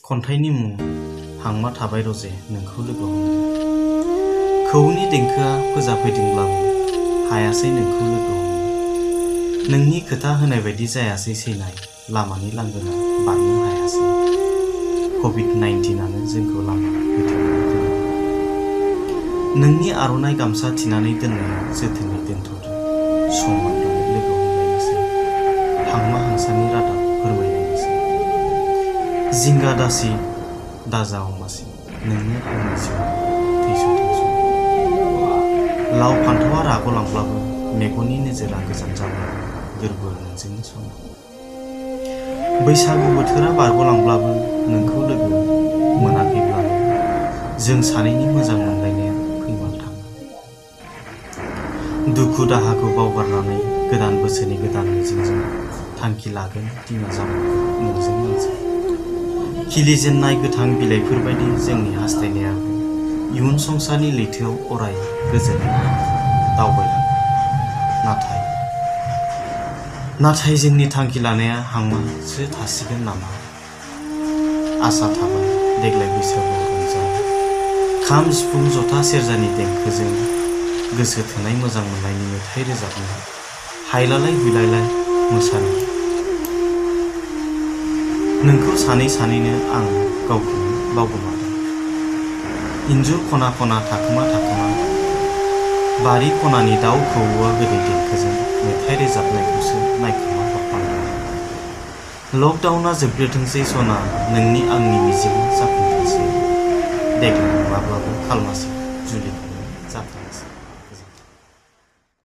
खन्थाइनि मुं हांमा थाबाय रजे नोंखौ लोगो हमनो। खौनि देंखोआ फोजाफैदोंब्लाबो हायासै नोंखौ लोगो हमनो। नोंनि खोथा होनाय बायदि जायासै सैनाय लामानि लांगोना बारनो हायासै। कभिड-19 जोंखौ लामा होथेनानै दोनो। नोंनि आर'नाइ गामसा थिनानै दोननायाव जोथोनै दोनथ'दो। सम मोनब्लानो लोगो हमलायनोसै। हांमा हांसानि रादाब फोरमायलायनोसै। जिंगा दासि दाजा अमासि नोंनो आंनि जिउआव थैस' थैस'। लाव फान्थावा रागलांब्लाबो मेगननि नोजोरा गोजान जाब्लाबो गोरबोआ नोंजोंनो सना। बैसागु बोथोरा बारग'लांब्लाबो नोंखौ लोगो मोनाखैब्लाबो जों सानैनि मोजां मोनलायनाया फैमाल थाङा। दुखु दाहाखौ बावगारनानै गोदान बोसोरनि गोदान मिजिंजों थांखि लागोन दिना जाबावगोन नोंजों आंजों। खिलिजेननाय गोथां बिलाइफोरबायदि जोंनि हास्थायनायाबो इयुन संसारनि लैथोआव अराय गोजोनै दावबायलांगोन। नाथाय जोंनि थांखि लानाया हांमासो थासिगोन नामा? आसा थाबाय देग्लाय बैसागुआव रंजानो। खाम सिफुं जथा सेरजानि देंखोजों गोसो थोनाय मोजां मोननायनि मेथाइ रोजाबनो हायलालाय हुइलालाय मोसानो। नोंखौ सानै सानैनो आं गावखौनो बावगोमादों। इन्जुर खना खना थाखोमा थाखोमा बारि खनानि दाउ खौवौआ गोदै देंखोजों मेथाइ रोजाबनायखौसो नायखोमा हरफ्लांदों। लकडाउना जोबग्रोथोंसै सना नोंनि आंनि मिजिंआ जाफुंथोंसै। देग्लाय नङाब्लाबो खालमासि